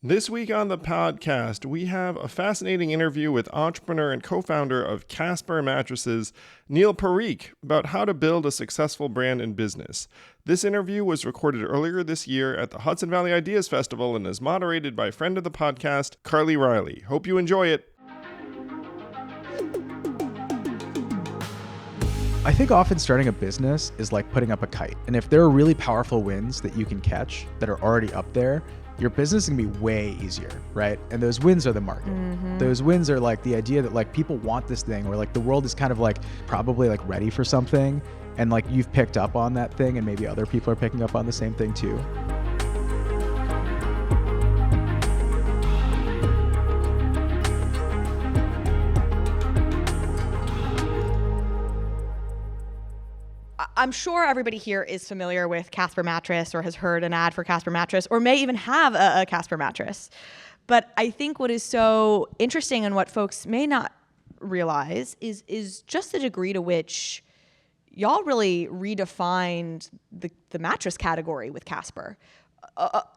This week on the podcast, we have a fascinating interview with entrepreneur and co-founder of Casper Mattresses, Neil Parikh, about how to build a successful brand and business. This interview was recorded earlier this year at the Hudson Valley Ideas Festival and is moderated by friend of the podcast, Carly Riley. Hope you enjoy it. I think often starting a business is like putting up a kite. And if there are really powerful winds that you can catch that are already up there, your business is gonna be way easier, right? And those wins are the market. Those wins are like the idea that like people want this thing, or like the world is kind of like probably like ready for something, and like you've picked up on that thing and maybe other people are picking up on the same thing too. I'm sure everybody here is familiar with Casper Mattress or has heard an ad for Casper Mattress or may even have a Casper Mattress. But I think what is so interesting and what folks may not realize is just the degree to which y'all really redefined the mattress category with Casper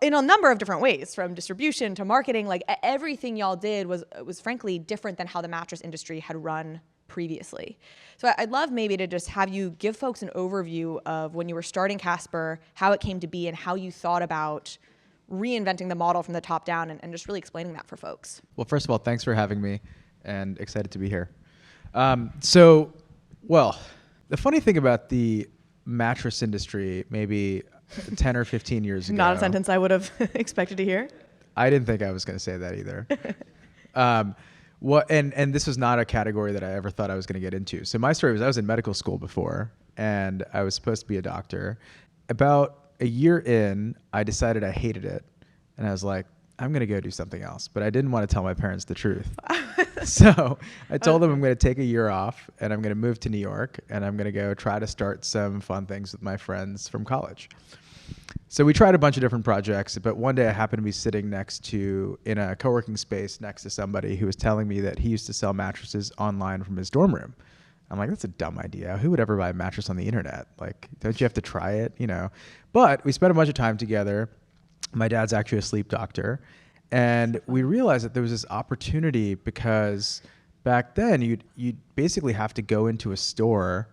in a number of different ways, from distribution to marketing. Like everything y'all did was frankly different than how the mattress industry had run previously. So I'd love maybe to just have you give folks an overview of when you were starting Casper, how it came to be, and how you thought about reinventing the model from the top down, and just really explaining that for folks. Well, first of all, thanks for having me, and excited to be here. The funny thing about the mattress industry, maybe 10 or 15 years ago. Not a sentence I would have expected to hear. I didn't think I was going to say that either. And this was not a category that I ever thought I was going to get into. So my story was I was in medical school before, and I was supposed to be a doctor. About a year in, I decided I hated it, and I was like, I'm going to go do something else. But I didn't want to tell my parents the truth. So I told them I'm going to take a year off, and I'm going to move to New York, and I'm going to go try to start some fun things with my friends from college. So we tried a bunch of different projects, but one day I happened to be sitting in a co-working space next to somebody who was telling me that he used to sell mattresses online from his dorm room. I'm like, that's a dumb idea. Who would ever buy a mattress on the internet? Like, don't you have to try it, But we spent a bunch of time together. My dad's actually a sleep doctor. And we realized that there was this opportunity because back then you'd basically have to go into a store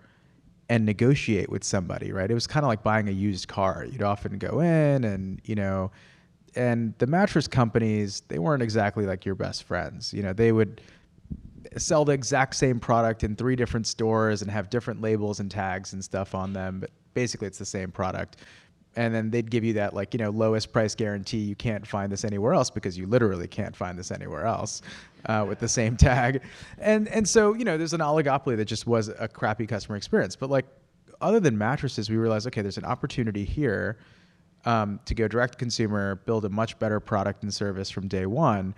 and negotiate with somebody, right? It was kind of like buying a used car. You'd often go in and the mattress companies, they weren't exactly like your best friends. They would sell the exact same product in 3 different stores and have different labels and tags and stuff on them, but basically it's the same product. And then they'd give you that lowest price guarantee. You can't find this anywhere else, because you literally can't find this anywhere else with the same tag. And so, there's an oligopoly that just was a crappy customer experience. But other than mattresses, we realized, okay, there's an opportunity here to go direct to consumer, build a much better product and service from day one.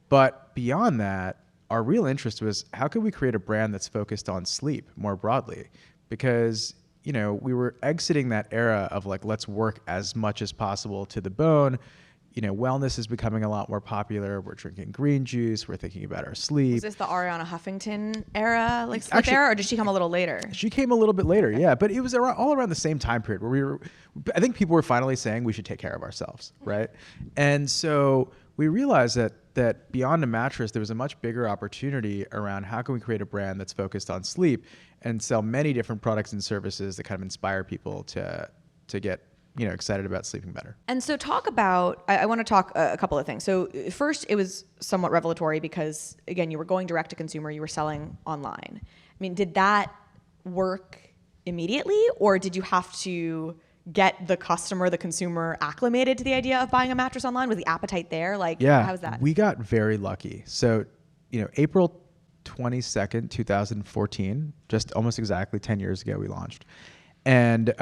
But beyond that, our real interest was, how can we create a brand that's focused on sleep more broadly? Because we were exiting that era of let's work as much as possible to the bone. Wellness is becoming a lot more popular. We're drinking green juice. We're thinking about our sleep. Was this the Ariana Huffington era, sleep era, or did she come a little later? She came a little bit later, yeah. But it was all around the same time period where I think people were finally saying we should take care of ourselves, right? And so we realized that beyond a mattress, there was a much bigger opportunity around how can we create a brand that's focused on sleep and sell many different products and services that kind of inspire people to get excited about sleeping better. And so I want to talk a couple of things. So first, it was somewhat revelatory because, again, you were going direct to consumer, you were selling online. I mean, did that work immediately, or did you have to get the consumer acclimated to the idea of buying a mattress online? Was the appetite there? How was that? We got very lucky. So, April 22nd, 2014, just almost exactly 10 years ago, we launched. And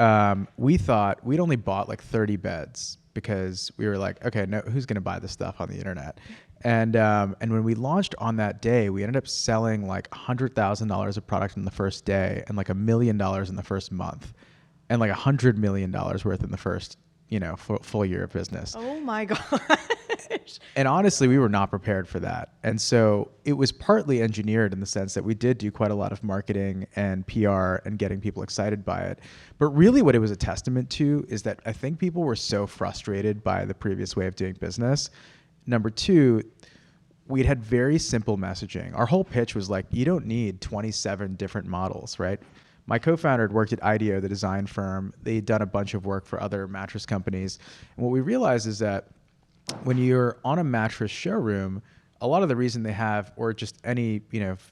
we thought we'd only bought 30 beds because we were like, okay, no, who's going to buy this stuff on the internet? And when we launched on that day, we ended up selling $100,000 of product in the first day and $1 million in the first month and $100 million worth in the first full year of business. Oh my gosh. And honestly, we were not prepared for that. And so it was partly engineered in the sense that we did do quite a lot of marketing and PR and getting people excited by it. But really what it was a testament to is that I think people were so frustrated by the previous way of doing business. number two, we'd had very simple messaging. Our whole pitch was like, you don't need 27 different models, right? My co-founder had worked at IDEO, the design firm. They'd done a bunch of work for other mattress companies. And what we realized is that when you're on a mattress showroom, a lot of the reason they have, or just any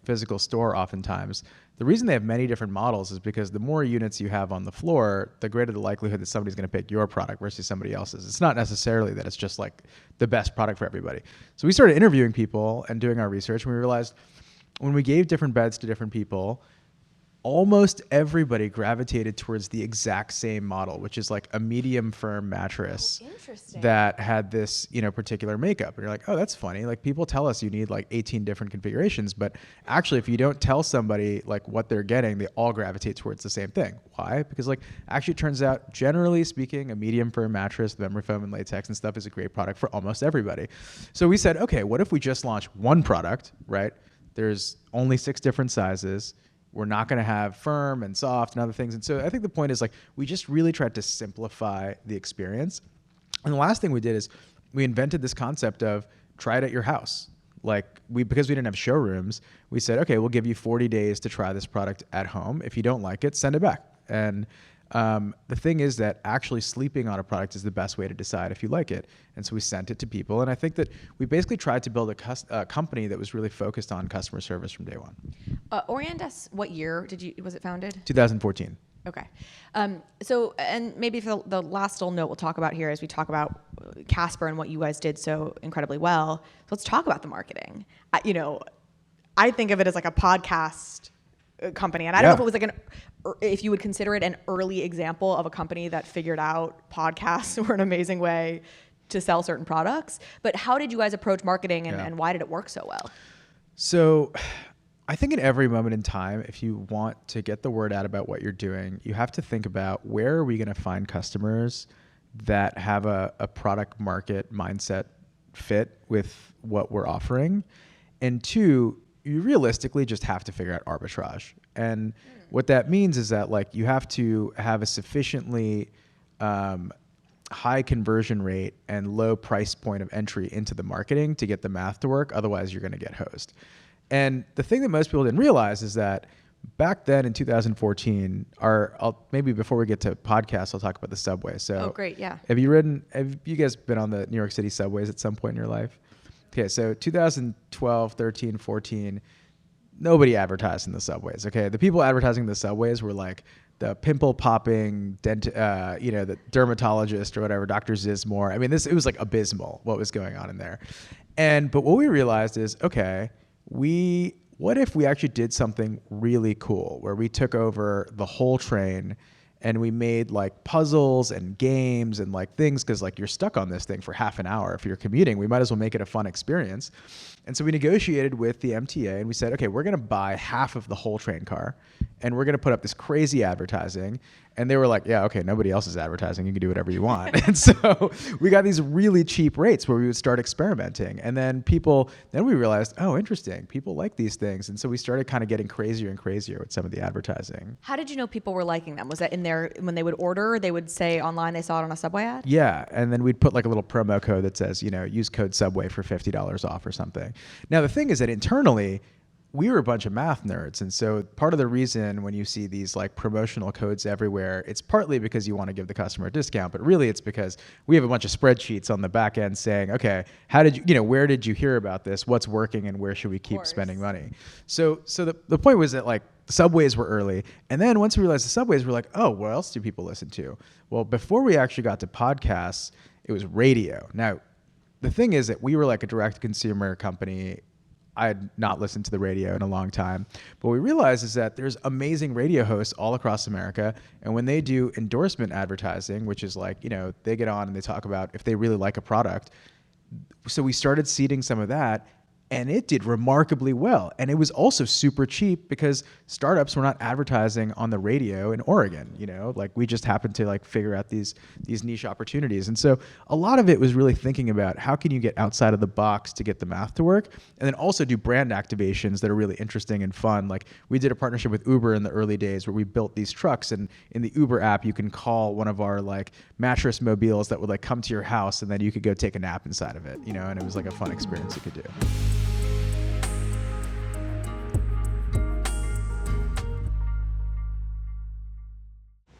physical store oftentimes, the reason they have many different models is because the more units you have on the floor, the greater the likelihood that somebody's going to pick your product versus somebody else's. It's not necessarily that it's just like the best product for everybody. So we started interviewing people and doing our research, and we realized when we gave different beds to different people, almost everybody gravitated towards the exact same model, which is like a medium firm mattress that had this, particular makeup. And you're like, oh, that's funny. Like, people tell us you need like 18 different configurations, but actually if you don't tell somebody like what they're getting, they all gravitate towards the same thing. Why? Because like, actually it turns out, generally speaking, a medium firm mattress, memory foam and latex and stuff is a great product for almost everybody. So we said, okay, what if we just launch one product, right? There's only 6 different sizes. We're not going to have firm and soft and other things. And so I think the point is like, we just really tried to simplify the experience. And the last thing we did is we invented this concept of try it at your house. Like because we didn't have showrooms, we said, okay, we'll give you 40 days to try this product at home. If you don't like it, send it back. And the thing is that actually sleeping on a product is the best way to decide if you like it. And so we sent it to people. And I think that we basically tried to build a company that was really focused on customer service from day one. Orientus, what year was it founded? 2014. Okay. So, and maybe for the last little note we'll talk about here as we talk about Casper and what you guys did so incredibly well. So let's talk about the marketing. I think of it as like a podcast company. And I don't know if it was like if you would consider it an early example of a company that figured out podcasts were an amazing way to sell certain products. But how did you guys approach marketing and why did it work so well? So I think in every moment in time, if you want to get the word out about what you're doing, you have to think about where are we going to find customers that have a product market mindset fit with what we're offering. And two, you realistically just have to figure out arbitrage. And what that means is that like you have to have a sufficiently high conversion rate and low price point of entry into the marketing to get the math to work. Otherwise, you're going to get hosed. And the thing that most people didn't realize is that back then in 2014, maybe before we get to podcasts, I'll talk about the subway. So, great, yeah. Have you guys been on the New York City subways at some point in your life? Okay, so 2012, 13, 14, nobody advertised in the subways. Okay, the people advertising in the subways were like the pimple popping the dermatologist or whatever, Dr. Zizmore. I mean, it was like abysmal what was going on in there. But what we realized is, okay, what if we actually did something really cool where we took over the whole train and we made like puzzles and games and like things, because like you're stuck on this thing for half an hour. If you're commuting, we might as well make it a fun experience. And so we negotiated with the MTA and we said, okay, we're going to buy half of the whole train car and we're going to put up this crazy advertising. And they were like, yeah, okay, nobody else is advertising. You can do whatever you want. And so we got these really cheap rates where we would start experimenting. And then we realized, oh, interesting. People like these things. And so we started kind of getting crazier and crazier with some of the advertising. How did you know people were liking them? Was that in there when they would order, they would say online they saw it on a Subway ad? Yeah. And then we'd put like a little promo code that says, use code Subway for $50 off or something. Now, the thing is that internally, we were a bunch of math nerds. And so part of the reason when you see these like promotional codes everywhere, it's partly because you want to give the customer a discount, but really it's because we have a bunch of spreadsheets on the back end saying, okay, where did you hear about this? What's working and where should we keep spending money? So the point was that like the subways were early. And then once we realized the subways, we're like, oh, what else do people listen to? Well, before we actually got to podcasts, it was radio. Now, the thing is that we were like a direct consumer company. I had not listened to the radio in a long time. But what we realized is that there's amazing radio hosts all across America. And when they do endorsement advertising, which is like, they get on and they talk about if they really like a product. So we started seeding some of that. And it did remarkably well. And it was also super cheap because startups were not advertising on the radio in Oregon, like we just happened to like figure out these niche opportunities. And so a lot of it was really thinking about how can you get outside of the box to get the math to work, and then also do brand activations that are really interesting and fun. Like we did a partnership with Uber in the early days where we built these trucks, and in the Uber app, you can call one of our like mattress mobiles that would like come to your house, and then you could go take a nap inside of it, and it was like a fun experience you could do.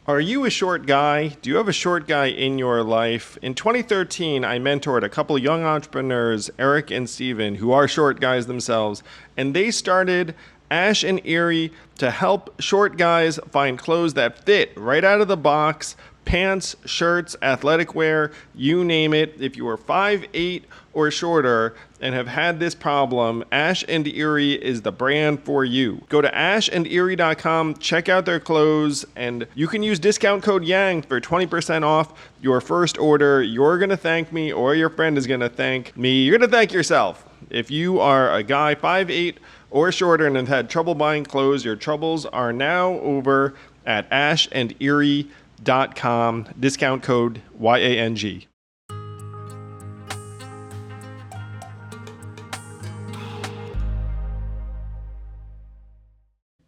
Are you a short guy? Do you have a short guy in your life? In 2013, I mentored a couple young entrepreneurs, Eric and Steven, who are short guys themselves, and they started Ash and Erie to help short guys find clothes that fit right out of the box. Pants, shirts, athletic wear, you name it. If you are 5'8" or shorter and have had this problem, Ash and Erie is the brand for you. Go to ashanderie.com, check out their clothes, and you can use discount code YANG for 20% off your first order. You're going to thank me, or your friend is going to thank me. You're going to thank yourself. If you are a guy 5'8" or shorter and have had trouble buying clothes, your troubles are now over at ashanderie.com. Discount code YANG.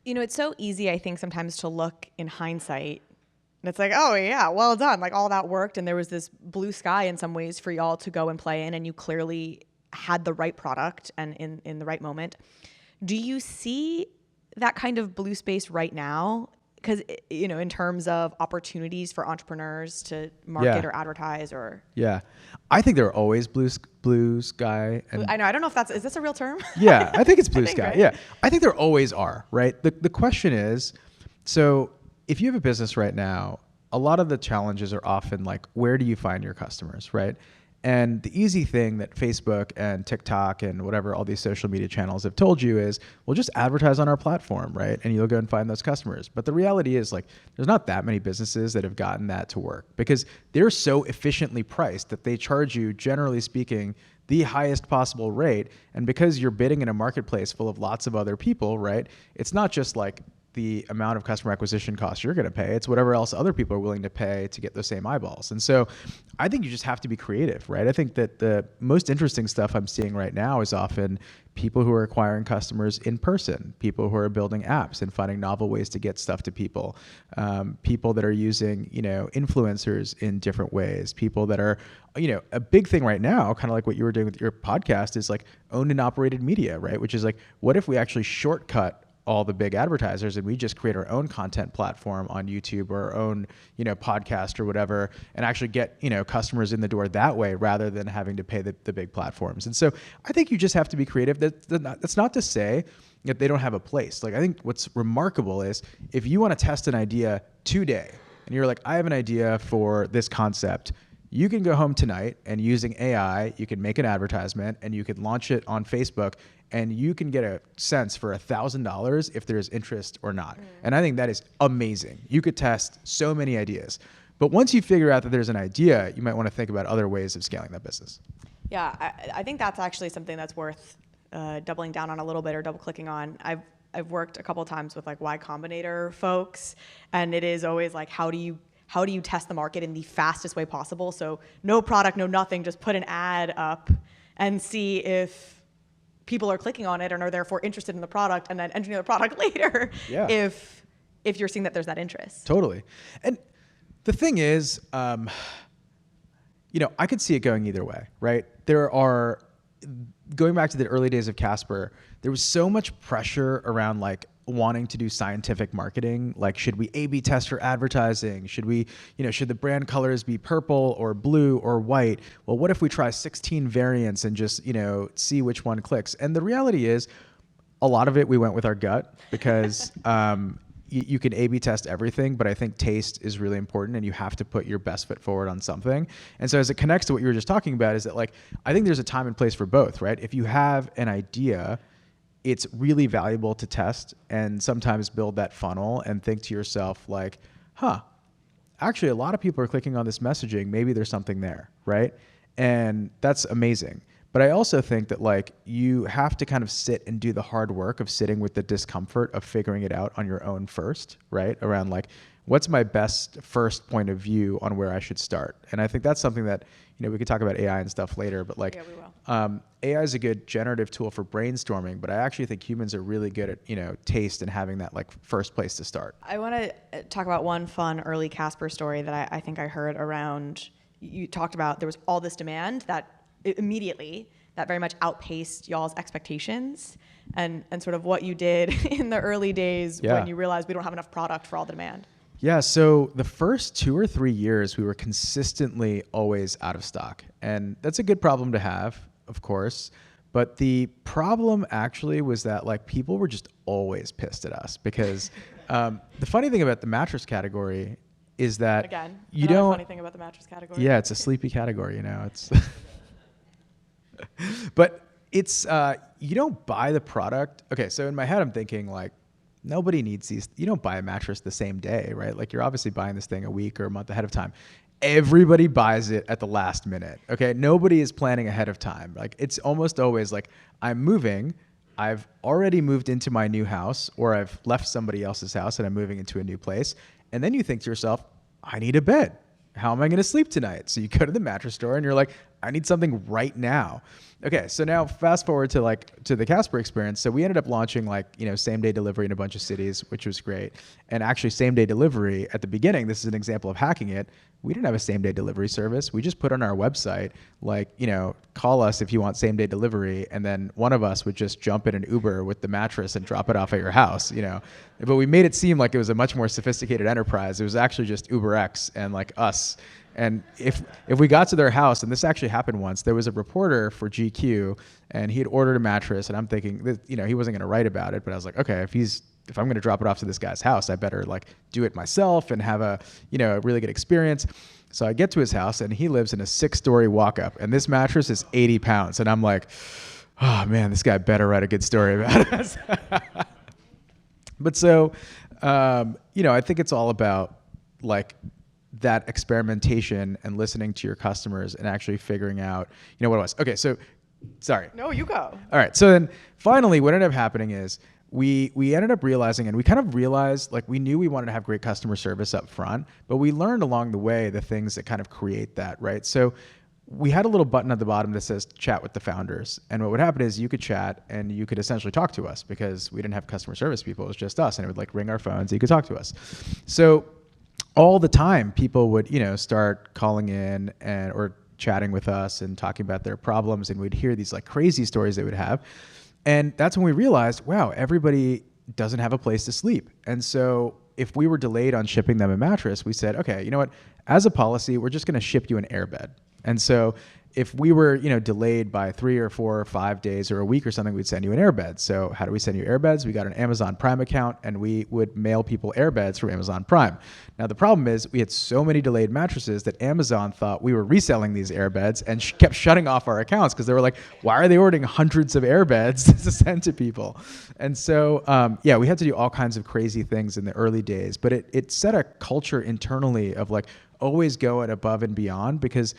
It's so easy, I think, sometimes to look in hindsight. And it's like, oh, yeah, well done. Like all that worked. And there was this blue sky in some ways for y'all to go and play in. And you clearly had the right product and in the right moment. Do you see that kind of blue space right now? Because, in terms of opportunities for entrepreneurs to market or advertise or... Yeah. I think there are always blue sky. And I know. I don't know if is this a real term? Yeah. I think it's blue sky. Right? Yeah. I think there always are, right? The question is, so if you have a business right now, a lot of the challenges are often like, where do you find your customers, right? And the easy thing that Facebook and TikTok and whatever all these social media channels have told you is, well, just advertise on our platform, right? And you'll go and find those customers. But the reality is, like, there's not that many businesses that have gotten that to work because they're so efficiently priced that they charge you, generally speaking, the highest possible rate. And because you're bidding in a marketplace full of lots of other people, right? It's not just like the amount of customer acquisition costs you're going to pay. It's whatever else other people are willing to pay to get those same eyeballs. And so I think you just have to be creative, right? I think that the most interesting stuff I'm seeing right now is often people who are acquiring customers in person, people who are building apps and finding novel ways to get stuff to people, people that are using, influencers in different ways, people that are, a big thing right now, kind of like what you were doing with your podcast, is like owned and operated media, right? Which is like, what if we actually shortcut all the big advertisers and we just create our own content platform on YouTube or our own, podcast or whatever, and actually get, customers in the door that way rather than having to pay the big platforms. And so I think you just have to be creative. That's not to say that they don't have a place. Like, I think what's remarkable is if you want to test an idea today and you're like, I have an idea for this concept, you can go home tonight and using AI, you can make an advertisement and you can launch it on Facebook and you can get a sense for $1,000 if there's interest or not. And I think that is amazing. You could test so many ideas. But once you figure out that there's an idea, you might want to think about other ways of scaling that business. Yeah, I think that's actually something that's worth doubling down on a little bit or double clicking on. I've worked a couple of times with like Y Combinator folks, and it is always like, how do you test the market in the fastest way possible? So no product, no nothing, just put an ad up and see if people are clicking on it and are therefore interested in the product, and then engineer the product later. Yeah. If you're seeing that there's that interest. Totally. And the thing is, I could see it going either way, right? Going back to the early days of Casper, there was so much pressure around like wanting to do scientific marketing. Like, should we A/B test for advertising? Should the brand colors be purple or blue or white? Well, what if we try 16 variants and just, see which one clicks? And the reality is, a lot of it we went with our gut because you can A/B test everything, but I think taste is really important and you have to put your best foot forward on something. And so as it connects to what you were just talking about, is that like, I think there's a time and place for both, right? If you have an idea, it's really valuable to test and sometimes build that funnel and think to yourself like, actually a lot of people are clicking on this messaging. Maybe there's something there, right? And that's amazing. But I also think that like you have to kind of sit and do the hard work of sitting with the discomfort of figuring it out on your own first, right? Around like, what's my best first point of view on where I should start? And I think that's something that, we could talk about AI and stuff later, but like, Yeah, we will. AI is a good generative tool for brainstorming, but I actually think humans are really good at, taste and having that like first place to start. I want to talk about one fun early Casper story that I think I heard around. You talked about there was all this demand that immediately that very much outpaced y'all's expectations, and sort of what you did in the early days when you realized we don't have enough product for all the demand. Yeah, so the first 2 or 3 years, we were consistently always out of stock. And that's a good problem to have, of course. But the problem actually was that like people were just always pissed at us because the funny thing about the mattress category is that Again, you don't. Funny thing about the mattress category. Yeah, it's a sleepy category, It's, but it's you don't buy the product. Okay, so in my head, I'm thinking like, nobody needs these. You don't buy a mattress the same day, right? Like you're obviously buying this thing a week or a month ahead of time. Everybody buys it at the last minute. Okay. Nobody is planning ahead of time. Like it's almost always like I'm moving. I've already moved into my new house, or I've left somebody else's house and I'm moving into a new place. And then you think to yourself, I need a bed. How am I going to sleep tonight? So you go to the mattress store and you're like, I need something right now. Okay, so now fast forward to the Casper experience. So we ended up launching same day delivery in a bunch of cities, which was great. And actually same day delivery at the beginning, this is an example of hacking it. We didn't have a same day delivery service. We just put on our website, call us if you want same day delivery. And then one of us would just jump in an Uber with the mattress and drop it off at your house, But we made it seem like it was a much more sophisticated enterprise. It was actually just UberX and like us. And if we got to their house, and this actually happened once, there was a reporter for GQ, and he had ordered a mattress, and I'm thinking that, he wasn't going to write about it, but I was like, okay, if I'm going to drop it off to this guy's house, I better like do it myself and have a really good experience. So I get to his house, and he lives in a 6-story walk-up, and this mattress is 80 pounds, and I'm like, oh man, this guy better write a good story about it. But so, I think it's all about like that experimentation and listening to your customers and actually figuring out, what it was. Okay, so sorry. No, you go. All right. So then finally what ended up happening is we ended up realizing, and we kind of realized like we knew we wanted to have great customer service up front, but we learned along the way the things that kind of create that, right? So we had a little button at the bottom that says chat with the founders. And what would happen is you could chat and you could essentially talk to us because we didn't have customer service people. It was just us, and it would like ring our phones and you could talk to us. So all the time people would, start calling in or chatting with us and talking about their problems. And we'd hear these like crazy stories they would have. And that's when we realized, wow, everybody doesn't have a place to sleep. And so if we were delayed on shipping them a mattress, we said, okay, you know what? As a policy, we're just going to ship you an airbed. And so if we were, delayed by 3 or 4 or 5 days or a week or something, we'd send you an airbed. So how do we send you airbeds? We got an Amazon Prime account, and we would mail people airbeds from Amazon Prime. Now, the problem is we had so many delayed mattresses that Amazon thought we were reselling these airbeds and kept shutting off our accounts because they were like, why are they ordering hundreds of airbeds to send to people? And so, we had to do all kinds of crazy things in the early days, but it set a culture internally of like always go at above and beyond, because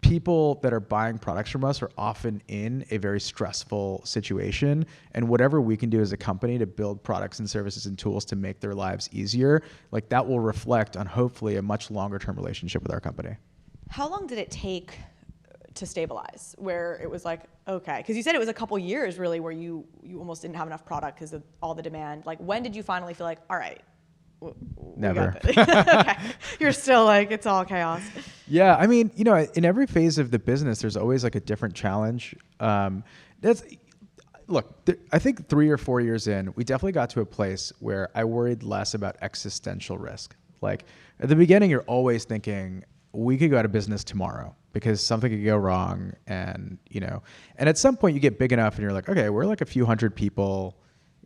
people that are buying products from us are often in a very stressful situation, and whatever we can do as a company to build products and services and tools to make their lives easier, like that will reflect on hopefully a much longer term relationship with our company. How long did it take to stabilize, where it was like, okay, because you said it was a couple years really where you almost didn't have enough product because of all the demand. Like when did you finally feel like, all right, Never. Okay. You're still like, it's all chaos. Yeah. I mean, in every phase of the business, there's always like a different challenge. I think 3 or 4 years in, we definitely got to a place where I worried less about existential risk. Like at the beginning, you're always thinking we could go out of business tomorrow because something could go wrong. And at some point you get big enough and you're like, okay, we're like a few hundred people,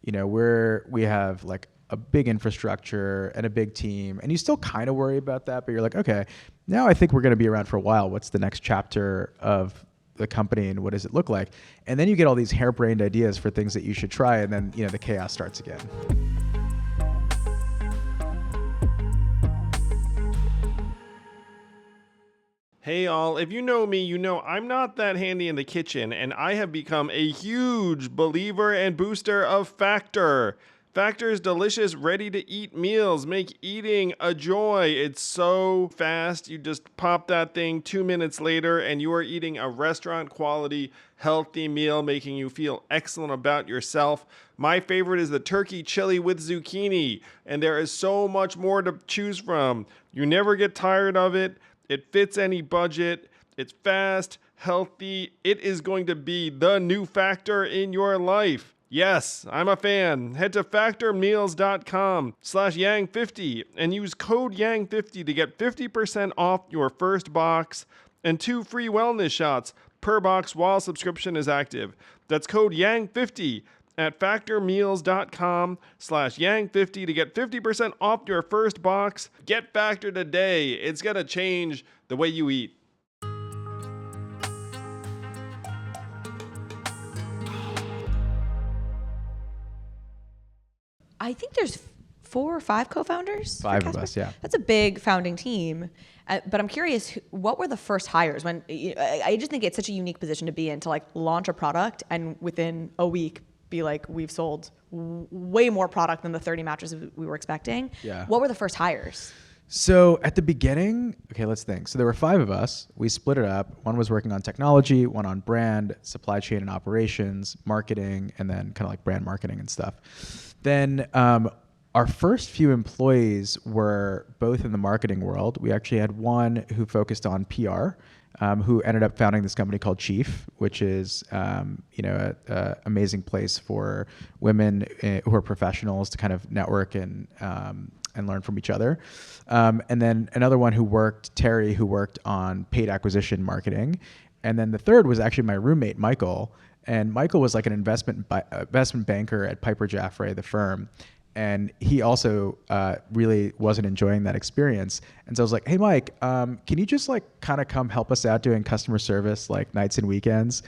we have like a big infrastructure and a big team, and you still kind of worry about that, but you're like, okay, now I think we're going to be around for a while. What's the next chapter of the company and what does it look like? And then you get all these harebrained ideas for things that you should try, and then the chaos starts again. Hey all, if you know me, you know I'm not that handy in the kitchen, and I have become a huge believer and booster of Factor. Factor's delicious, ready-to-eat meals make eating a joy. It's so fast, you just pop that thing 2 minutes later, and you are eating a restaurant-quality, healthy meal, making you feel excellent about yourself. My favorite is the turkey chili with zucchini, and there is so much more to choose from. You never get tired of it. It fits any budget. It's fast, healthy. It is going to be the new Factor in your life. Yes, I'm a fan. Head to factormeals.com/yang50 and use code yang50 to get 50% off your first box and 2 free wellness shots per box while subscription is active. That's code yang50 at factormeals.com/yang50 to get 50% off your first box. Get Factor today. It's going to change the way you eat. I think there's 4 or 5 co-founders. for 5 of Casper? us, yeah. That's a big founding team. But I'm curious, what were the first hires? When I just think it's such a unique position to be in, to like launch a product and within a week be like, we've sold way more product than the 30 mattresses we were expecting. Yeah. What were the first hires? So at the beginning, okay, let's think. So there were 5 of us. We split it up. One was working on technology, one on brand, supply chain and operations, marketing, and then kind of like brand marketing and stuff. Then our first few employees were both in the marketing world. We actually had one who focused on PR, who ended up founding this company called Chief, which is an amazing place for women who are professionals to kind of network and learn from each other. And then another one Terry, who worked on paid acquisition marketing. And then the third was actually my roommate, Michael. And Michael was like an investment banker at Piper Jaffray, the firm. And he also really wasn't enjoying that experience. And so I was like, hey, Mike, can you just like kind of come help us out doing customer service like nights and weekends?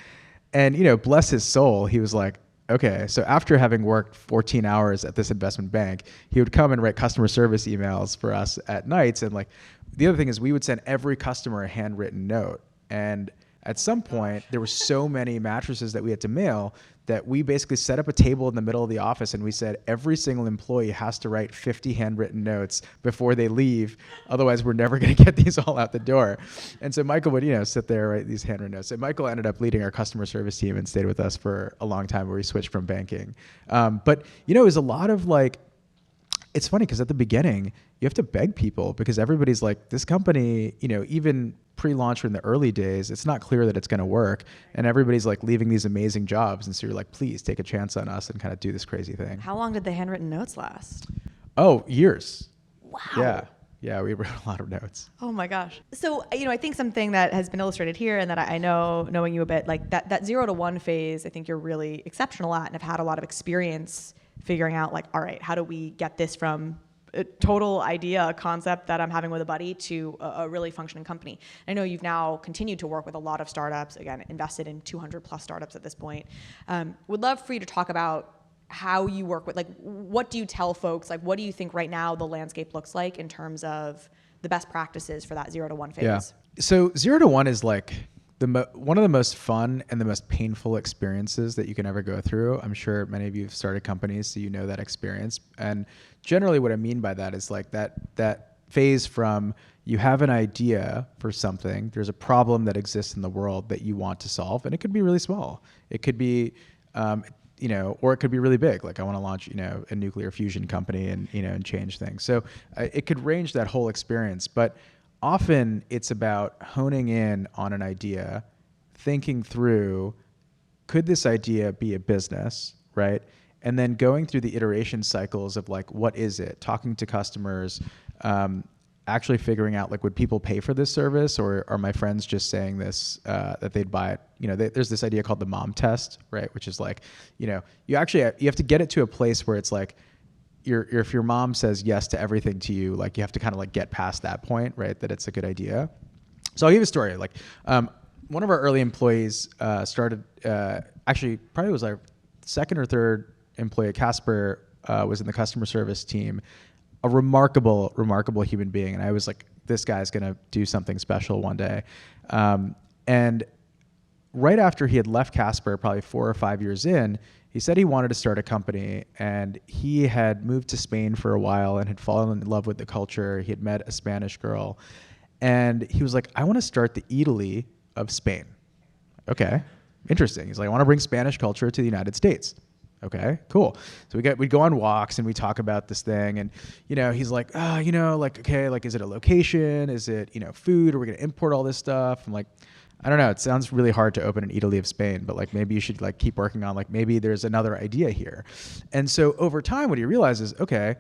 And, bless his soul, he was like, okay. So after having worked 14 hours at this investment bank, he would come and write customer service emails for us at nights. And like the other thing is we would send every customer a handwritten note. And at some point, there were so many mattresses that we had to mail that we basically set up a table in the middle of the office and we said every single employee has to write 50 handwritten notes before they leave. Otherwise, we're never going to get these all out the door. And so Michael would, sit there, write these handwritten notes. And Michael ended up leading our customer service team and stayed with us for a long time where we switched from banking. But, it was a lot of like, it's funny because at the beginning, you have to beg people because everybody's like, this company, even pre-launch or in the early days, it's not clear that it's going to work. And everybody's like leaving these amazing jobs. And so you're like, please take a chance on us and kind of do this crazy thing. How long did the handwritten notes last? Oh, years. Wow. Yeah, we wrote a lot of notes. Oh my gosh. So, I think something that has been illustrated here and that I know, knowing you a bit, like that 0 to 1 phase, I think you're really exceptional at and have had a lot of experience figuring out like, all right, how do we get this from a total idea, a concept that I'm having with a buddy to a really functioning company. I know you've now continued to work with a lot of startups, again, invested in 200 plus startups at this point. Would love for you to talk about how you work with, like, what do you tell folks? Like, what do you think right now the landscape looks like in terms of the best practices for that 0 to 1 phase? Yeah. So 0 to 1 is like one of the most fun and the most painful experiences that you can ever go through. I'm sure many of you have started companies, so you know that experience. And generally what I mean by that is like that phase from you have an idea for something, there's a problem that exists in the world that you want to solve, and it could be really small. It could be, or it could be really big. Like I want to launch, a nuclear fusion company and, and change things. So it could range that whole experience, but often it's about honing in on an idea, thinking through, could this idea be a business, right? And then going through the iteration cycles of like, what is it? Talking to customers, actually figuring out like, would people pay for this service, or are my friends just saying this, that they'd buy it? There's this idea called the mom test, right? Which is like, you have to get it to a place where it's like, if your mom says yes to everything to you, like you have to kind of like get past that point, right? That it's a good idea. So I'll give you a story. Like one of our early employees started, actually probably was our second or third employee at Casper, was in the customer service team, a remarkable human being. And I was like this guy's going to do something special one day. And right after he had left Casper, probably 4 or 5 years in, he said he wanted to start a company, and he had moved to Spain for a while and had fallen in love with the culture. He had met a Spanish girl, and he was like, I want to start the Italy of Spain. Okay, interesting. He's like, I want to bring Spanish culture to the United States. Okay, cool. So we'd go on walks and we talk about this thing, and he's like, okay, like, is it a location? Is it food? Are we gonna import all this stuff? I'm like, I don't know. It sounds really hard to open an Italy of Spain, but like maybe you should like keep working on like maybe there's another idea here. And so over time, what he realizes, okay,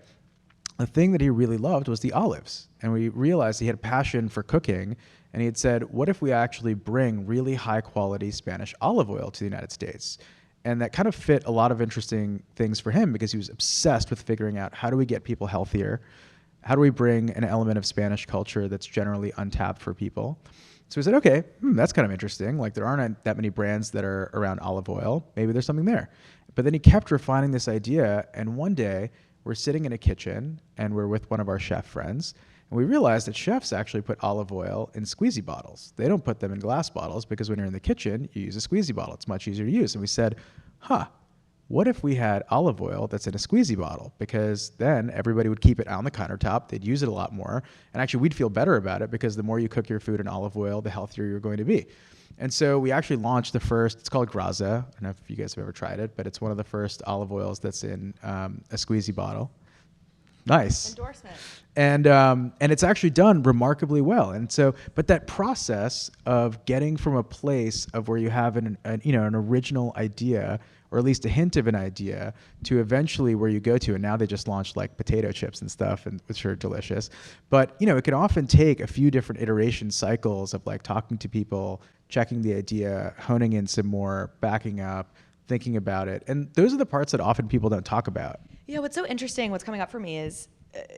the thing that he really loved was the olives, and we realized he had a passion for cooking. And he had said, what if we actually bring really high quality Spanish olive oil to the United States? And that kind of fit a lot of interesting things for him because he was obsessed with figuring out how do we get people healthier? How do we bring an element of Spanish culture that's generally untapped for people? So we said, okay, that's kind of interesting. Like there aren't that many brands that are around olive oil. Maybe there's something there. But then he kept refining this idea. And one day we're sitting in a kitchen and we're with one of our chef friends. And we realized that chefs actually put olive oil in squeezy bottles. They don't put them in glass bottles because when you're in the kitchen, you use a squeezy bottle. It's much easier to use. And we said, what if we had olive oil that's in a squeezy bottle? Because then everybody would keep it on the countertop. They'd use it a lot more. And actually, we'd feel better about it because the more you cook your food in olive oil, the healthier you're going to be. And so we actually launched the first, it's called Graza. I don't know if you guys have ever tried it, but it's one of the first olive oils that's in a squeezy bottle. Nice. Endorsement. And it's actually done remarkably well. And so, but that process of getting from a place of where you have an original idea, or at least a hint of an idea, to eventually where you go to, and now they just launched like potato chips and stuff, and which are delicious. But it can often take a few different iteration cycles of like talking to people, checking the idea, honing in some more, backing up, thinking about it. And those are the parts that often people don't talk about. Yeah, what's so interesting, what's coming up for me is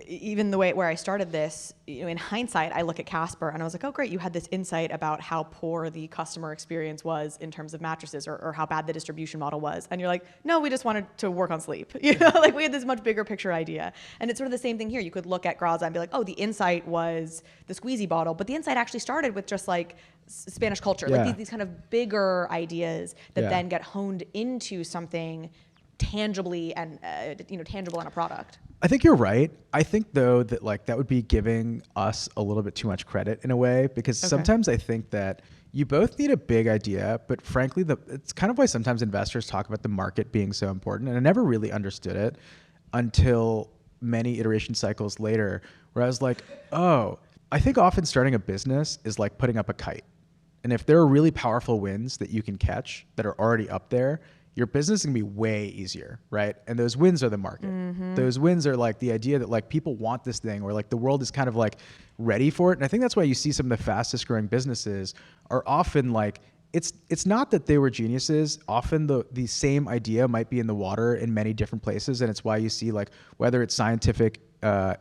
even the way where I started this, in hindsight, I look at Casper and I was like, oh, great, you had this insight about how poor the customer experience was in terms of mattresses or how bad the distribution model was. And you're like, no, we just wanted to work on sleep. Like we had this much bigger picture idea. And it's sort of the same thing here. You could look at Graza and be like, oh, the insight was the squeezy bottle. But the insight actually started with just like Spanish culture, like these kind of bigger ideas that then get honed into something tangibly and tangible in a product. I think you're right. I think though that like that would be giving us a little bit too much credit in a way, because sometimes I think that you both need a big idea, but frankly, it's kind of why sometimes investors talk about the market being so important. And I never really understood it until many iteration cycles later, where I was like, oh, I think often starting a business is like putting up a kite. And if there are really powerful winds that you can catch that are already up there, your business is gonna be way easier, right? And those wins are the market. Mm-hmm. Those wins are like the idea that like people want this thing, or like the world is kind of like ready for it. And I think that's why you see some of the fastest growing businesses are often like, it's not that they were geniuses. Often the same idea might be in the water in many different places. And it's why you see like, whether it's scientific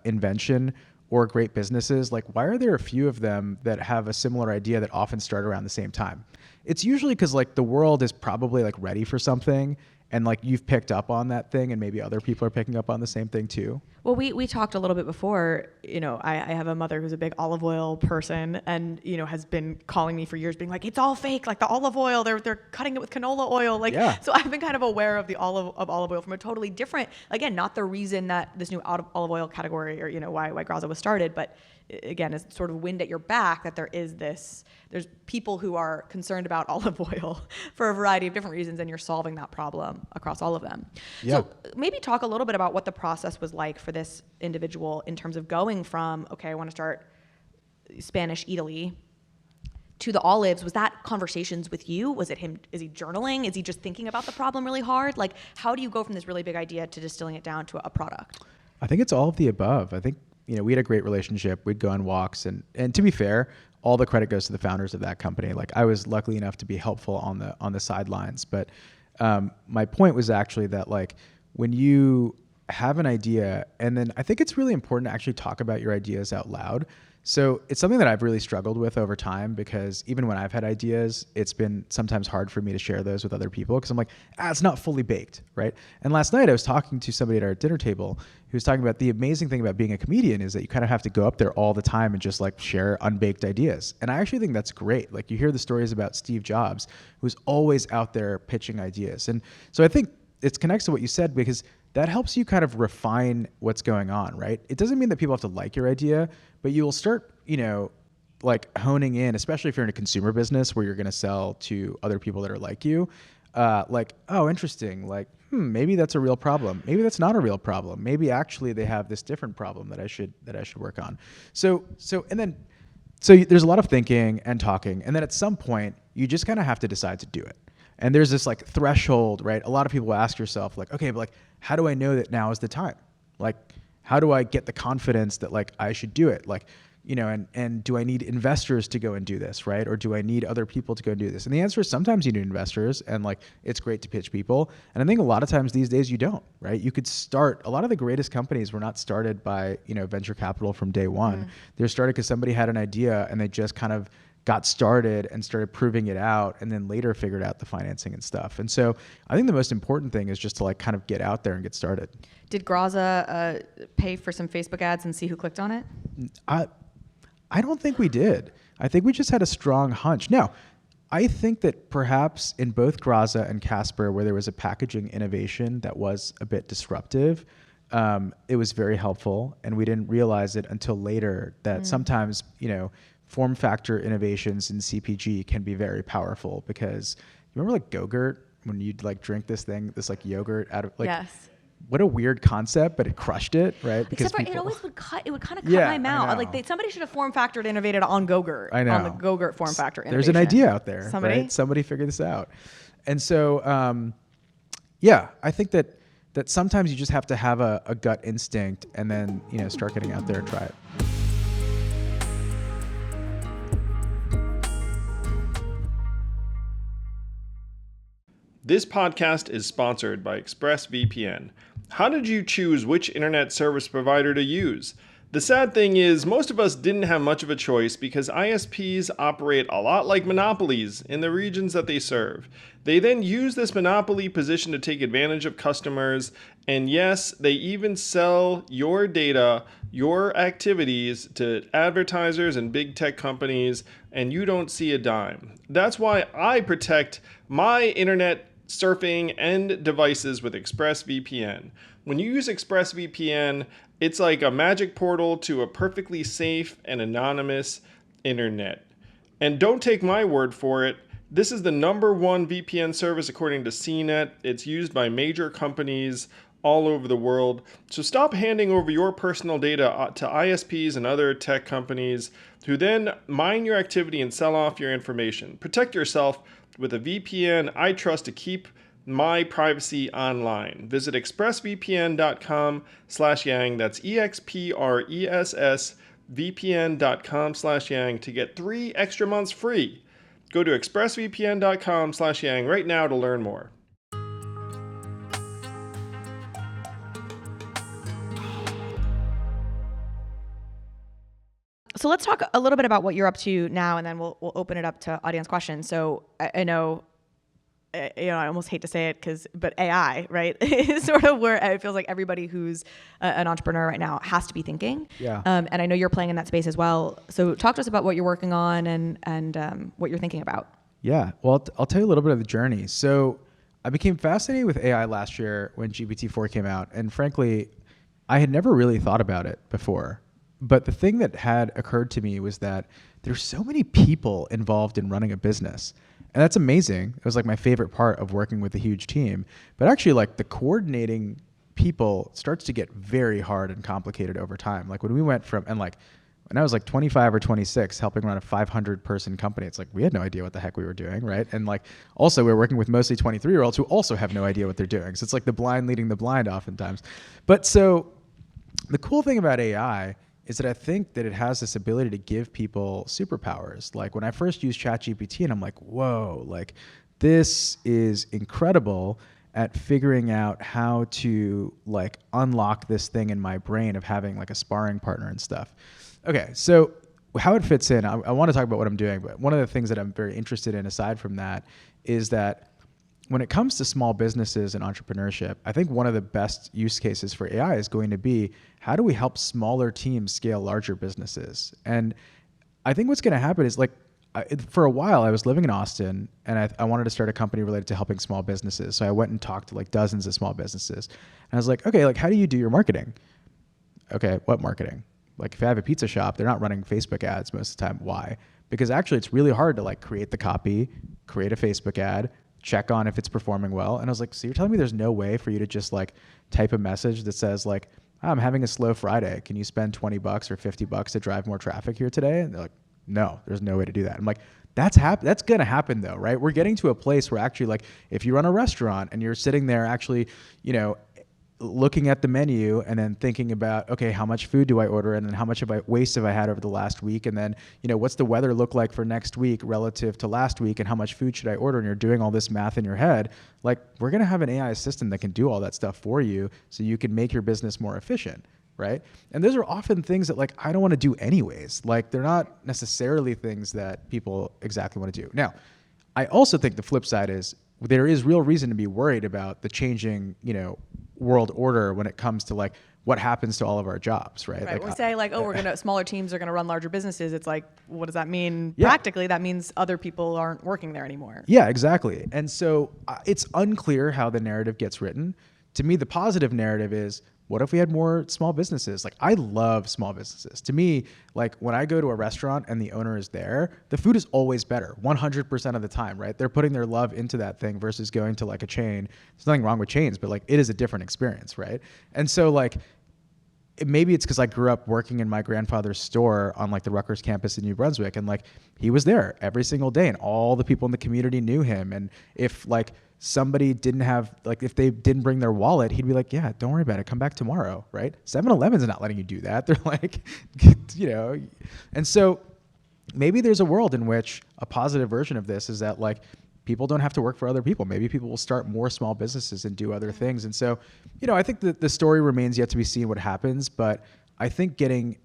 invention or great businesses, like why are there a few of them that have a similar idea that often start around the same time? It's usually because like the world is probably like ready for something, and like you've picked up on that thing, and maybe other people are picking up on the same thing too. Well, we talked a little bit before, I have a mother who's a big olive oil person, and, has been calling me for years being like, it's all fake, like the olive oil, they're cutting it with canola oil. So I've been kind of aware of olive oil from a totally different, again, not the reason that this new olive oil category or, why Graza was started, but again, is sort of wind at your back that there's people who are concerned about olive oil for a variety of different reasons, and you're solving that problem across all of them. Yeah. So maybe talk a little bit about what the process was like for this individual in terms of going from, okay, I want to start Spanish Italy to the olives. Was that conversations with you? Was it him? Is he journaling? Is he just thinking about the problem really hard? Like, how do you go from this really big idea to distilling it down to a product? I think it's all of the above. I think we had a great relationship. We'd go on walks, and to be fair, all the credit goes to the founders of that company. Like I was lucky enough to be helpful on the sidelines. But my point was actually that like when you have an idea, and then I think it's really important to actually talk about your ideas out loud. So it's something that I've really struggled with over time, because even when I've had ideas, it's been sometimes hard for me to share those with other people, because I'm like, it's not fully baked, right? And last night I was talking to somebody at our dinner table who was talking about the amazing thing about being a comedian is that you kind of have to go up there all the time and just like share unbaked ideas. And I actually think that's great. Like, you hear the stories about Steve Jobs, who's always out there pitching ideas. And so I think it connects to what you said, because that helps you kind of refine what's going on, right? It doesn't mean that people have to like your idea, but you will start, like honing in, especially if you're in a consumer business where you're going to sell to other people that are like you, like, oh, interesting. Like, maybe that's a real problem. Maybe that's not a real problem. Maybe actually they have this different problem that I should work on. So there's a lot of thinking and talking. And then at some point you just kind of have to decide to do it. And there's this like threshold, right? A lot of people ask yourself like, okay, but like, how do I know that now is the time? Like, how do I get the confidence that like I should do it? Like, and do I need investors to go and do this, right? Or do I need other people to go and do this? And the answer is sometimes you need investors, and like, it's great to pitch people. And I think a lot of times these days you don't, right? You could start, a lot of the greatest companies were not started by, venture capital from day one. They're started because somebody had an idea and they just kind of got started and started proving it out, and then later figured out the financing and stuff. And so I think the most important thing is just to like kind of get out there and get started. Did Graza pay for some Facebook ads and see who clicked on it? I don't think we did. I think we just had a strong hunch. Now, I think that perhaps in both Graza and Casper, where there was a packaging innovation that was a bit disruptive, it was very helpful, and we didn't realize it until later that sometimes, form factor innovations in CPG can be very powerful, because you remember like Go-Gurt, when you'd like drink this like yogurt out of like, yes. What a weird concept, but it crushed it, right? Because Except for it always would cut. It would kind of cut my mouth. Like somebody should have form factored innovated on Go-Gurt. I know. On the Go-Gurt form factor innovation. There's an idea out there. Somebody? Right? Somebody figured this out. And so, I think that sometimes you just have to have a gut instinct, and then start getting out there and try it. This podcast is sponsored by ExpressVPN. How did you choose which internet service provider to use? The sad thing is, most of us didn't have much of a choice, because ISPs operate a lot like monopolies in the regions that they serve. They then use this monopoly position to take advantage of customers, and yes, they even sell your data, your activities to advertisers and big tech companies, and you don't see a dime. That's why I protect my internet surfing and devices with ExpressVPN. When you use ExpressVPN, it's like a magic portal to a perfectly safe and anonymous internet. And don't take my word for it. This is the #1 VPN service according to CNET. It's used by major companies all over the world. So stop handing over your personal data to ISPs and other tech companies who then mine your activity and sell off your information. Protect yourself with a VPN I trust to keep my privacy online. Visit expressvpn.com/yang. That's expressvpn.com/yang to get 3 extra months free. Go to expressvpn.com/yang right now to learn more. So let's talk a little bit about what you're up to now, and then we'll open it up to audience questions. So I know, I almost hate to say it, but AI, right, is sort of where it feels like everybody who's an entrepreneur right now has to be thinking. Yeah. And I know you're playing in that space as well. So talk to us about what you're working on and what you're thinking about. Yeah. Well, I'll tell you a little bit of the journey. So I became fascinated with AI last year when GPT-4 came out, and frankly, I had never really thought about it before. But the thing that had occurred to me was that there's so many people involved in running a business. And that's amazing. It was like my favorite part of working with a huge team. But actually, like, the coordinating people starts to get very hard and complicated over time. Like when we went from, and like when I was like 25 or 26 helping run a 500 person company, it's like we had no idea what the heck we were doing, right? And like also we were working with mostly 23-year-olds who also have no idea what they're doing. So it's like the blind leading the blind oftentimes. But so the cool thing about AI is that I think that it has this ability to give people superpowers. Like when I first used ChatGPT, and I'm like, whoa, like this is incredible at figuring out how to like unlock this thing in my brain of having like a sparring partner and stuff. Okay, so how it fits in, I want to talk about what I'm doing, but one of the things that I'm very interested in aside from that is that when it comes to small businesses and entrepreneurship, I think one of the best use cases for AI is going to be, how do we help smaller teams scale larger businesses? And I think what's going to happen is, like, for a while I was living in Austin and I wanted to start a company related to helping small businesses. So I went and talked to like dozens of small businesses. And I was like, okay, like, how do you do your marketing? Okay, what marketing? Like, if I have a pizza shop, they're not running Facebook ads most of the time. Why? Because actually it's really hard to like create the copy, create a Facebook ad, check on if it's performing well. And I was like, so you're telling me there's no way for you to just like type a message that says like, I'm having a slow Friday. Can you spend $20 or $50 to drive more traffic here today? And they're like, no, there's no way to do that. I'm like, that's going to happen though, right? We're getting to a place where actually, like, if you run a restaurant and you're sitting there actually, you know, looking at the menu and then thinking about, okay, how much food do I order? And then how much waste have I had over the last week? And then, you know, what's the weather look like for next week relative to last week? And how much food should I order? And you're doing all this math in your head. Like, we're going to have an AI system that can do all that stuff for you so you can make your business more efficient. Right? And those are often things that, like, I don't want to do anyways. Like, they're not necessarily things that people exactly want to do. Now, I also think the flip side is there is real reason to be worried about the changing, you know, world order when it comes to like what happens to all of our jobs, right? Right. Like, we say like, oh, smaller teams are gonna run larger businesses. It's like, what does that mean? Yeah. Practically, that means other people aren't working there anymore. Yeah, exactly. And so it's unclear how the narrative gets written. To me, the positive narrative is, what if we had more small businesses? Like, I love small businesses. To me, like, when I go to a restaurant and the owner is there, the food is always better 100% of the time, right? They're putting their love into that thing versus going to like a chain. There's nothing wrong with chains, but like, it is a different experience, right? And so like, maybe it's because I grew up working in my grandfather's store on like the Rutgers campus in New Brunswick, and like, he was there every single day and all the people in the community knew him. And if like somebody didn't have, like, if they didn't bring their wallet, he'd be like, yeah, don't worry about it, come back tomorrow, right? 7-Eleven's not letting you do that. They're like, you know. And so maybe there's a world in which a positive version of this is that like, people don't have to work for other people. Maybe people will start more small businesses and do other things. And so, you know, I think that the story remains yet to be seen what happens, but I think getting,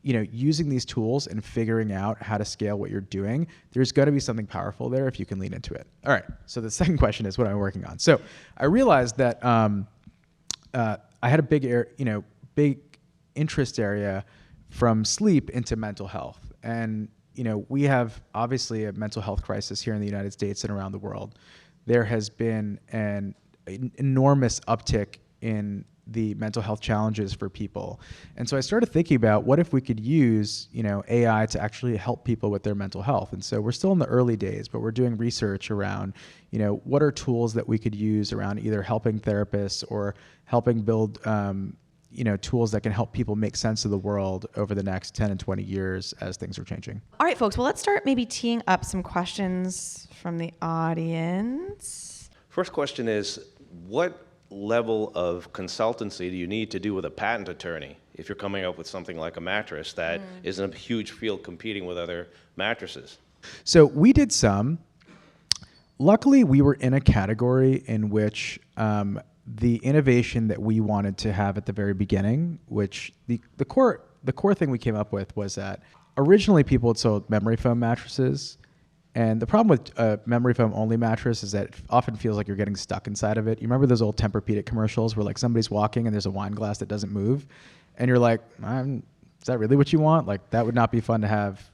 you know, using these tools and figuring out how to scale what you're doing, there's going to be something powerful there if you can lean into it. All right. So the second question is what I'm working on. So I realized that I had a big interest area from sleep into mental health. And, you know, we have obviously a mental health crisis here in the United States and around the world. There has been an enormous uptick in the mental health challenges for people. And so I started thinking about, what if we could use, you know, AI to actually help people with their mental health? And so we're still in the early days, but we're doing research around, you know, what are tools that we could use around either helping therapists or helping build, you know, tools that can help people make sense of the world over the next 10 and 20 years as things are changing. All right, folks. Well, let's start maybe teeing up some questions from the audience. First question is, what level of consultancy do you need to do with a patent attorney if you're coming up with something like a mattress that is in a huge field competing with other mattresses? So we did some. Luckily, we were in a category in which the innovation that we wanted to have at the very beginning, which the core thing we came up with was that originally people had sold memory foam mattresses. And the problem with a memory foam only mattress is that it often feels like you're getting stuck inside of it. You remember those old Tempur-Pedic commercials where like somebody's walking and there's a wine glass that doesn't move, and you're like, is that really what you want? Like, that would not be fun to have.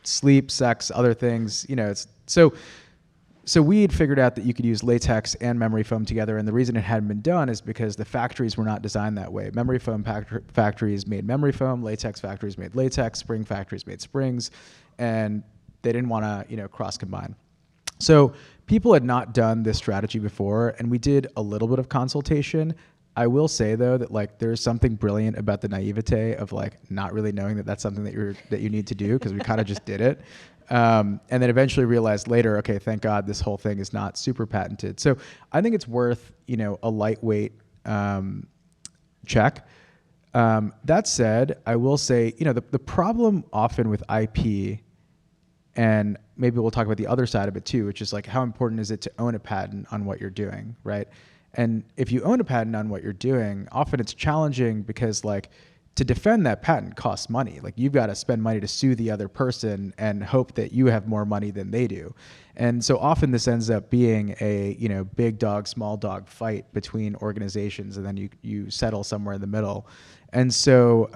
Sleep, sex, other things, you know. It's so we had figured out that you could use latex and memory foam together, and the reason it hadn't been done is because the factories were not designed that way. Memory foam factories made memory foam, latex factories made latex, spring factories made springs, and they didn't want to, you know, cross combine. So people had not done this strategy before, and we did a little bit of consultation. I will say though that like there's something brilliant about the naivete of like not really knowing that that's something that you need to do, because we kind of just did it, and then eventually realized later, okay, thank God this whole thing is not super patented. So I think it's worth, you know, a lightweight check. That said, I will say, you know, the problem often with IP, and maybe we'll talk about the other side of it too, which is like, how important is it to own a patent on what you're doing, right? And if you own a patent on what you're doing, often it's challenging because like to defend that patent costs money. Like you've got to spend money to sue the other person and hope that you have more money than they do. And so often this ends up being a, big dog, small dog fight between organizations, and then you settle somewhere in the middle. And so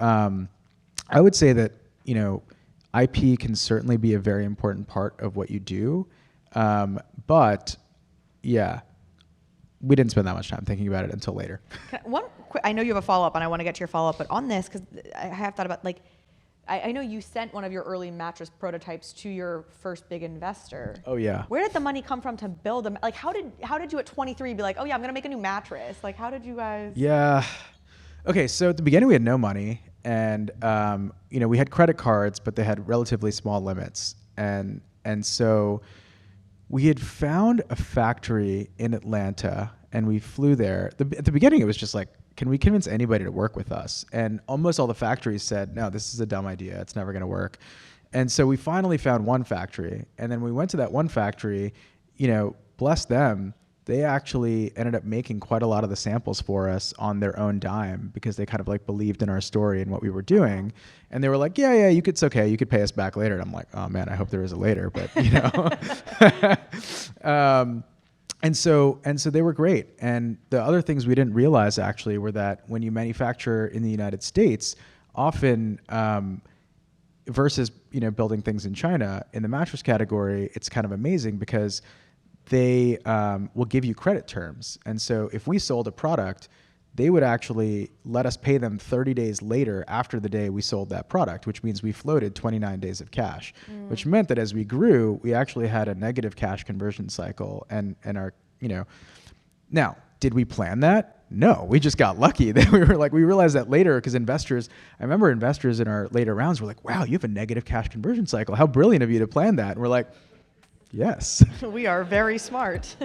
I would say that, IP can certainly be a very important part of what you do. But yeah, we didn't spend that much time thinking about it until later. I know you have a follow-up, and I want to get to your follow-up, but on this, because I have thought about, like, I know you sent one of your early mattress prototypes to your first big investor. Oh yeah. Where did the money come from to build them? Like, how did you at 23 be like, oh yeah, I'm gonna make a new mattress? Like, how did you guys? Yeah. Okay, so at the beginning we had no money, and we had credit cards, but they had relatively small limits, and so we had found a factory in Atlanta, and we flew there. At the beginning, it was just like, can we convince anybody to work with us? And almost all the factories said, no, this is a dumb idea. It's never going to work. And so we finally found one factory. And then we went to that one factory, bless them. They actually ended up making quite a lot of the samples for us on their own dime, because they kind of like believed in our story and what we were doing. And they were like, yeah, it's okay. You could pay us back later. And I'm like, oh man, I hope there is a later, but And so they were great. And the other things we didn't realize actually were that when you manufacture in the United States, often versus building things in China, in the mattress category, it's kind of amazing because they will give you credit terms. And so if we sold a product, they would actually let us pay them 30 days later after the day we sold that product, which means we floated 29 days of cash, which meant that as we grew, we actually had a negative cash conversion cycle. And our, now, did we plan that? No, we just got lucky. We realized that later because I remember investors in our later rounds were like, wow, you have a negative cash conversion cycle. How brilliant of you to plan that. And we're like, yes. We are very smart.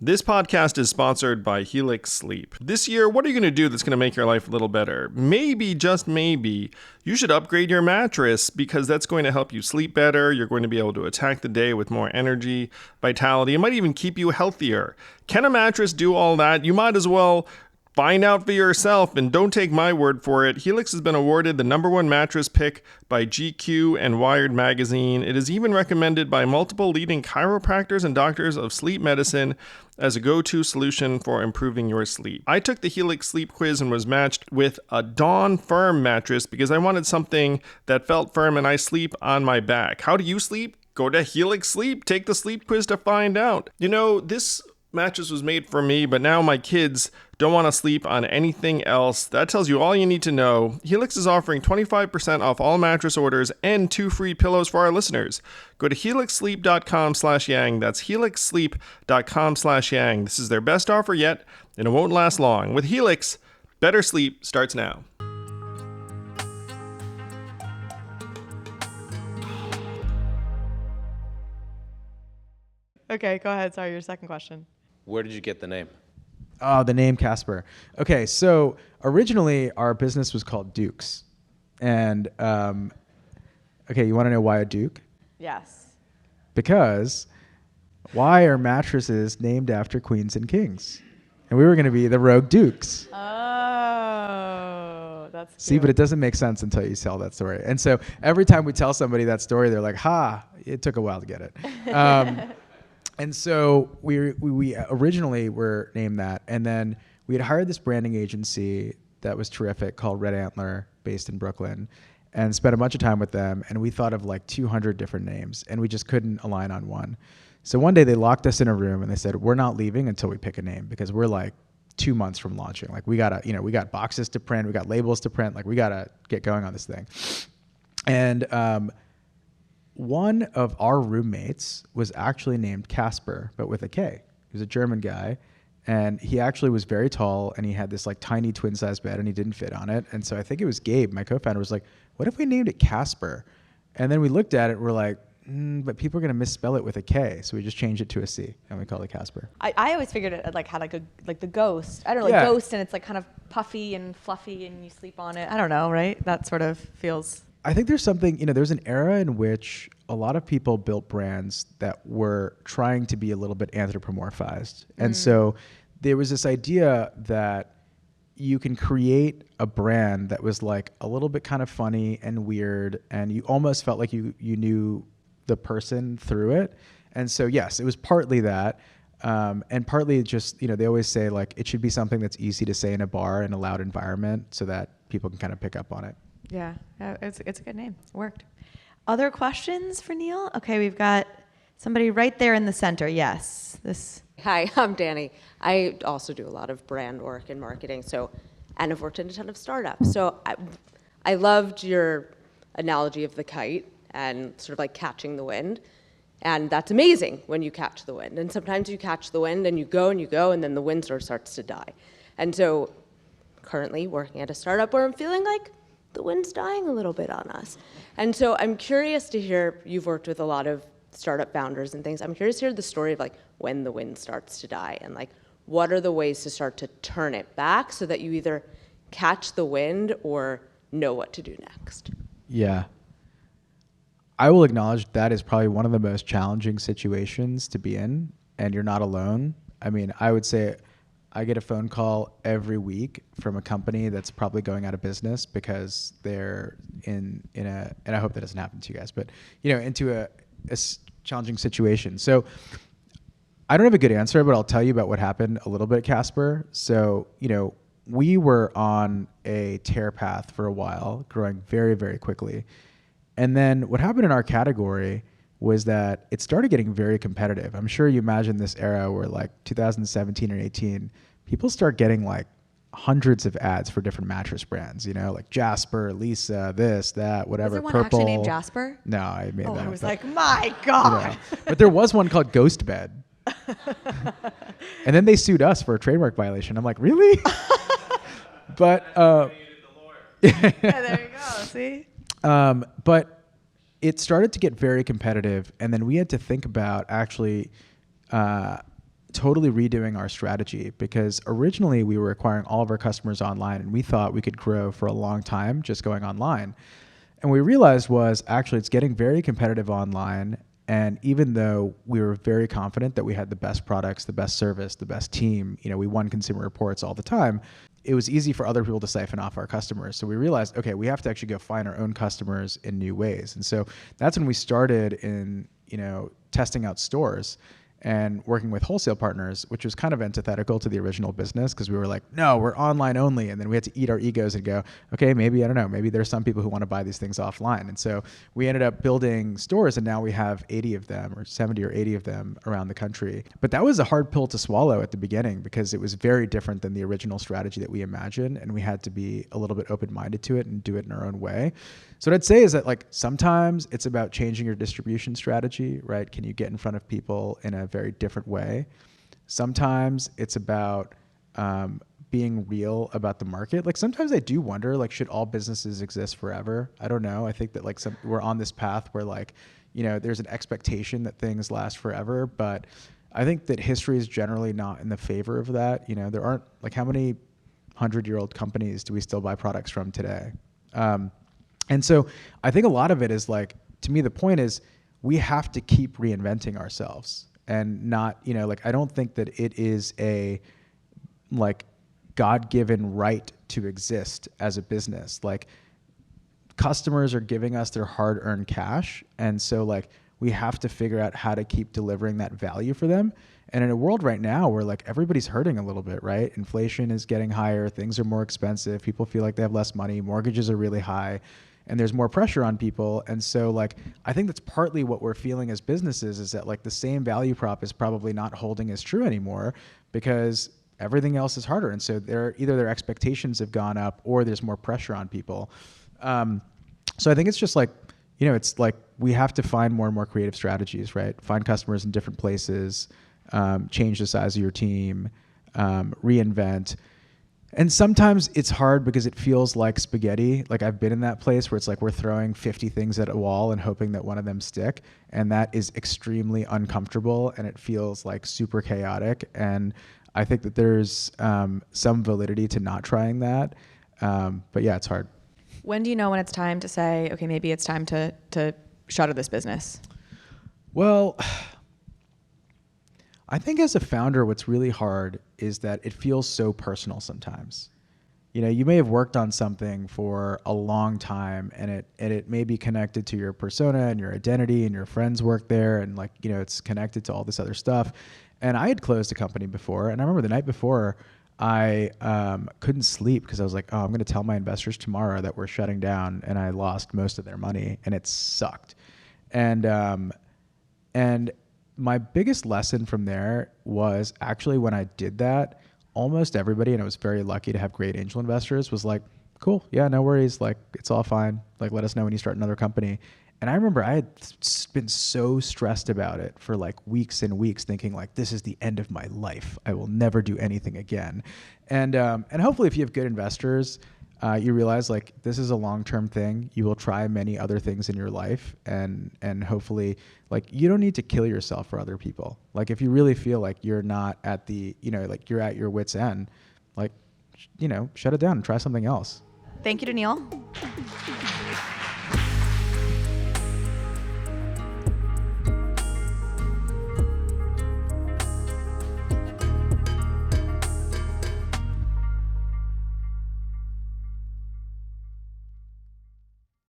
This podcast is sponsored by Helix Sleep. This year, what are you going to do that's going to make your life a little better? Maybe, just maybe, you should upgrade your mattress, because that's going to help you sleep better. You're going to be able to attack the day with more energy, vitality. It might even keep you healthier. Can a mattress do all that? You might as well find out for yourself, and don't take my word for it. Helix has been awarded the #1 mattress pick by GQ and Wired magazine. It is even recommended by multiple leading chiropractors and doctors of sleep medicine as a go-to solution for improving your sleep. I took the Helix sleep quiz and was matched with a Dawn Firm mattress because I wanted something that felt firm, and I sleep on my back. How do you sleep? Go to Helix Sleep. Take the sleep quiz to find out. This mattress was made for me, but now my kids don't want to sleep on anything else. That tells you all you need to know. Helix is offering 25% off all mattress orders and 2 free pillows for our listeners. Go to helixsleep.com/yang. That's helixsleep.com/yang. This is their best offer yet, and it won't last long. With Helix, better sleep starts now. Okay, go ahead. Sorry, your second question. Where did you get the name? Oh, the name Casper. Okay, so originally our business was called Dukes. And, okay, you want to know why a Duke? Yes. Because why are mattresses named after queens and kings? And we were going to be the Rogue Dukes. Oh, that's cute. See, but it doesn't make sense until you tell that story. And so every time we tell somebody that story, they're like, ha, it took a while to get it. And so we originally were named that. And then we had hired this branding agency that was terrific called Red Antler, based in Brooklyn, and spent a bunch of time with them. And we thought of like 200 different names, and we just couldn't align on one. So one day they locked us in a room and they said, we're not leaving until we pick a name, because we're like 2 months from launching. Like we got boxes to print, we got labels to print, like we got to get going on this thing. And, one of our roommates was actually named Casper, but with a K. He was a German guy, and he actually was very tall, and he had this like tiny twin-size bed, and he didn't fit on it. And so I think it was Gabe, my co-founder, was like, what if we named it Casper? And then we looked at it, and we're like, but people are going to misspell it with a K, so we just changed it to a C, and we called it Casper. I always figured it like had like the ghost. I don't know, Yeah. Ghost, and it's like kind of puffy and fluffy, and you sleep on it. I don't know, right? That sort of feels... I think there's something, there's an era in which a lot of people built brands that were trying to be a little bit anthropomorphized. And so there was this idea that you can create a brand that was like a little bit kind of funny and weird, and you almost felt like you knew the person through it. And so, yes, it was partly that. And partly just, they always say like it should be something that's easy to say in a bar in a loud environment so that people can kind of pick up on it. Yeah, it's a good name. It worked. Other questions for Neil? Okay, we've got somebody right there in the center. Yes, this. Hi, I'm Danny. I also do a lot of brand work and marketing, and I've worked in a ton of startups. So I loved your analogy of the kite and sort of like catching the wind. And that's amazing when you catch the wind. And sometimes you catch the wind and you go, and then the wind sort of starts to die. And so currently working at a startup where I'm feeling like the wind's dying a little bit on us. And so I'm curious to hear, you've worked with a lot of startup founders and things. I'm curious to hear the story of like when the wind starts to die and like what are the ways to start to turn it back so that you either catch the wind or know what to do next. Yeah. I will acknowledge that is probably one of the most challenging situations to be in, and you're not alone. I mean, I would say I get a phone call every week from a company that's probably going out of business because they're in a, and I hope that doesn't happen to you guys, but into a challenging situation. So I don't have a good answer, but I'll tell you about what happened a little bit at Casper. So, we were on a tear path for a while, growing very, very quickly. And then what happened in our category was that it started getting very competitive. I'm sure you imagine this era where like 2017 or 18, people start getting like hundreds of ads for different mattress brands, like Jasper, Lisa, this, that, whatever. Was there one Purple. actually named Jasper? No, I made that up. I was like, my God. But there was one called Ghost Bed. And then they sued us for a trademark violation. I'm like, really? But Yeah, there you go. See? But it started to get very competitive, and then we had to think about actually totally redoing our strategy, because originally we were acquiring all of our customers online, and we thought we could grow for a long time just going online. And we realized was actually it's getting very competitive online, and even though we were very confident that we had the best products, the best service, the best team, we won consumer reports all the time, it was easy for other people to siphon off our customers. So we realized, okay, we have to actually go find our own customers in new ways. And so that's when we started in, testing out stores and working with wholesale partners, which was kind of antithetical to the original business, because we were like, no, we're online only. And then we had to eat our egos and go, okay, maybe, I don't know, maybe there's some people who want to buy these things offline. And so we ended up building stores, and now we have 80 of them or 70 or 80 of them around the country. But that was a hard pill to swallow at the beginning, because it was very different than the original strategy that we imagined. And we had to be a little bit open-minded to it and do it in our own way. So what I'd say is that like sometimes it's about changing your distribution strategy, right? Can you get in front of people in a very different way? Sometimes it's about being real about the market. Like sometimes I do wonder, like, should all businesses exist forever? I don't know. I think that like we're on this path where like, there's an expectation that things last forever, but I think that history is generally not in the favor of that. There aren't like, how many 100-year-old companies do we still buy products from today? And so I think a lot of it is like, to me, the point is we have to keep reinventing ourselves, and not, I don't think that it is a like God-given right to exist as a business. Like customers are giving us their hard-earned cash. And so like we have to figure out how to keep delivering that value for them. And in a world right now where like everybody's hurting a little bit, right? Inflation is getting higher. Things are more expensive. People feel like they have less money. Mortgages are really high. And there's more pressure on people. And so like, I think that's partly what we're feeling as businesses, is that like the same value prop is probably not holding as true anymore, because everything else is harder. And so either their expectations have gone up or there's more pressure on people. So I think it's just like, it's like we have to find more and more creative strategies, right? Find customers in different places, change the size of your team, reinvent. And sometimes it's hard because it feels like spaghetti. Like I've been in that place where it's like we're throwing 50 things at a wall and hoping that one of them stick. And that is extremely uncomfortable, and it feels like super chaotic. And I think that there's some validity to not trying that. But yeah, it's hard. When do you know when it's time to say, okay, maybe it's time to shutter this business? Well, I think as a founder, what's really hard is that it feels so personal sometimes. You know, you may have worked on something for a long time, and it may be connected to your persona and your identity, and your friends work there, and like, you know, it's connected to all this other stuff. And I had closed a company before, and I remember the night before, I couldn't sleep because I was like, oh, I'm going to tell my investors tomorrow that we're shutting down, and I lost most of their money, and it sucked. And my biggest lesson from there was actually when I did that, almost everybody, and I was very lucky to have great angel investors, was like, cool, yeah, no worries, like, it's all fine, like, let us know when you start another company. And I remember I had been so stressed about it for like weeks and weeks, thinking like, this is the end of my life, I will never do anything again. And hopefully if you have good investors, you realize like this is a long-term thing. You will try many other things in your life, and hopefully like you don't need to kill yourself for other people. Like if you really feel like you're not at the, you know, like you're at your wit's end, like, you know, shut it down and try something else. Thank you to Neil.